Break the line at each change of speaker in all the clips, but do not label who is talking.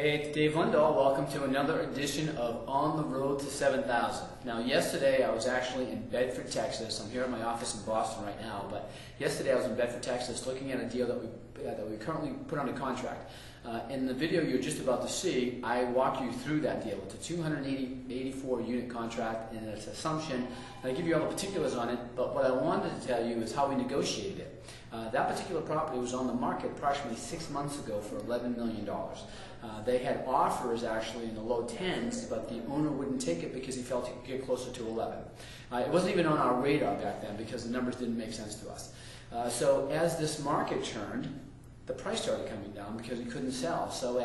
Hey, it's Dave Lindahl. Welcome to another edition of On the Road to 7,000. Now, yesterday I was actually in Bedford, Texas. I'm here at my office in Boston right now, but yesterday I was in Bedford, Texas, looking at a deal that we currently put under contract. In the video you're just about to see, I walk you through that deal. It's a 284 unit contract, and it's assumption. And I give you all the particulars on it, but what I wanted to tell you is how we negotiated it. That particular property was on the market approximately 6 months ago for $11 million. They had offers actually in the low 10s, but the owner wouldn't take it because he felt he could get closer to 11. It wasn't even on our radar back then because the numbers didn't make sense to us. So as this market turned, the price started coming down because he couldn't sell. So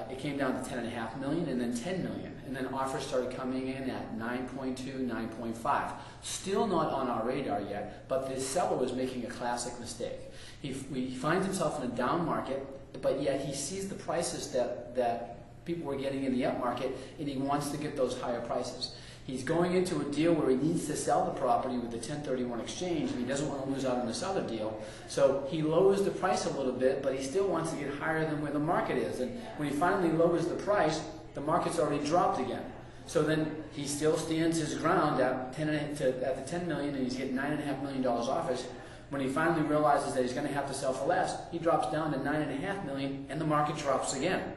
it came down to $10.5 million and then $10 million. And then offers started coming in at 9.2, 9.5. Still not on our radar yet, but the seller was making a classic mistake. He finds himself in a down market, but yet he sees the prices that people were getting in the up market, and he wants to get those higher prices. He's going into a deal where he needs to sell the property with the 1031 exchange, and he doesn't want to lose out on this other deal. So he lowers the price a little bit, but he still wants to get higher than where the market is. And when he finally lowers the price, the market's already dropped again. So then he still stands his ground at the $10 million, and he's getting $9.5 million offers. When he finally realizes that he's going to have to sell for less, he drops down to $9.5 million, and the market drops again.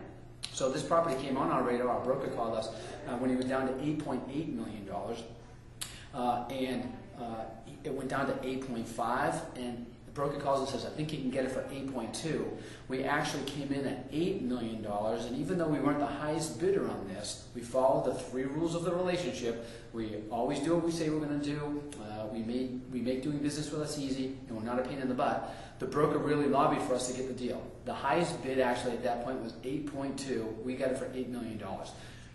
So this property came on our radar. Our broker called us when he was down to $8.8 million, and it went down to 8.5. And the broker calls and says, "I think he can get it for 8.2." We actually came in at $8 million, and even though we weren't the highest bidder on this, we followed the 3 rules of the relationship. We always do what we say we're going to do. We make doing business with us easy, and we're not a pain in the butt. The broker really lobbied for us to get the deal. The highest bid actually at that point was 8.2. We got it for $8 million.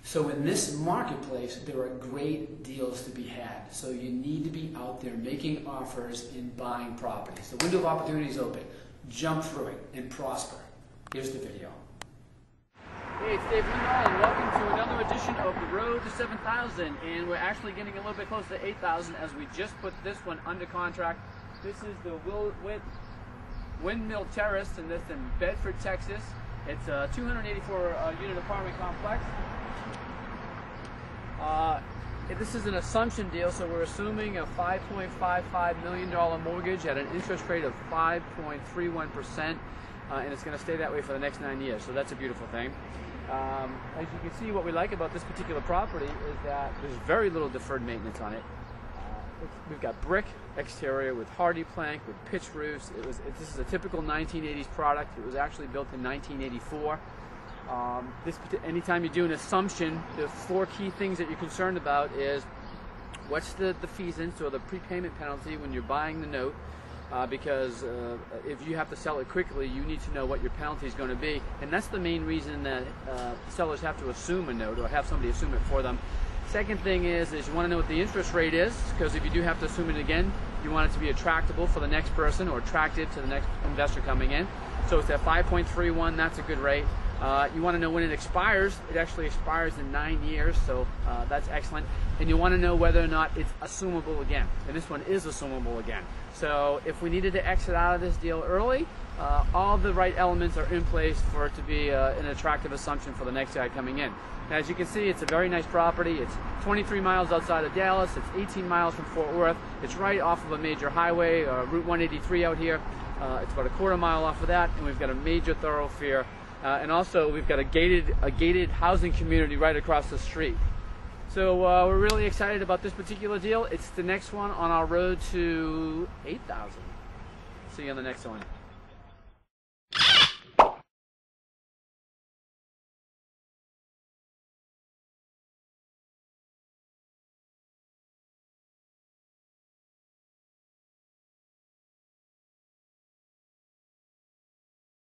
So in this marketplace, there are great deals to be had. So you need to be out there making offers and buying properties. The window of opportunity is open. Jump through it and prosper. Here's the video. Hey, it's Dave Lindahl, and welcome to another edition of The Road to 7,000. And we're actually getting a little bit closer to 8,000 as we just put this one under contract. This is the Windmill Terrace, and this in Bedford, Texas. It's a 284 unit apartment complex. This is an assumption deal, so we're assuming a $5.55 million mortgage at an interest rate of 5.31%, and it's going to stay that way for the next 9 years, so that's a beautiful thing. As you can see, what we like about this particular property is that there's very little deferred maintenance on it. We've got brick exterior with hardy plank, with pitch roofs. This is a typical 1980s product. It was actually built in 1984. Anytime you do an assumption, the 4 key things that you're concerned about is what's the defeasance or the prepayment penalty when you're buying the note, because if you have to sell it quickly, you need to know what your penalty is going to be, and that's the main reason that sellers have to assume a note or have somebody assume it for them. Second thing is you want to know what the interest rate is, because if you do have to assume it again, you want it to be attractable for the next person or attractive to the next investor coming in. So it's at 5.31, that's a good rate. You want to know when it expires. It actually expires in 9 years, so that's excellent. And you want to know whether or not it's assumable again. And this one is assumable again. So if we needed to exit out of this deal early, all the right elements are in place for it to be an attractive assumption for the next guy coming in. Now, as you can see, it's a very nice property. It's 23 miles outside of Dallas. It's 18 miles from Fort Worth. It's right off of a major highway, Route 183 out here. It's about a quarter mile off of that, and we've got a major thoroughfare. And also, we've got a gated housing community right across the street. So we're really excited about this particular deal. It's the next one on our road to 8,000. See you on the next one.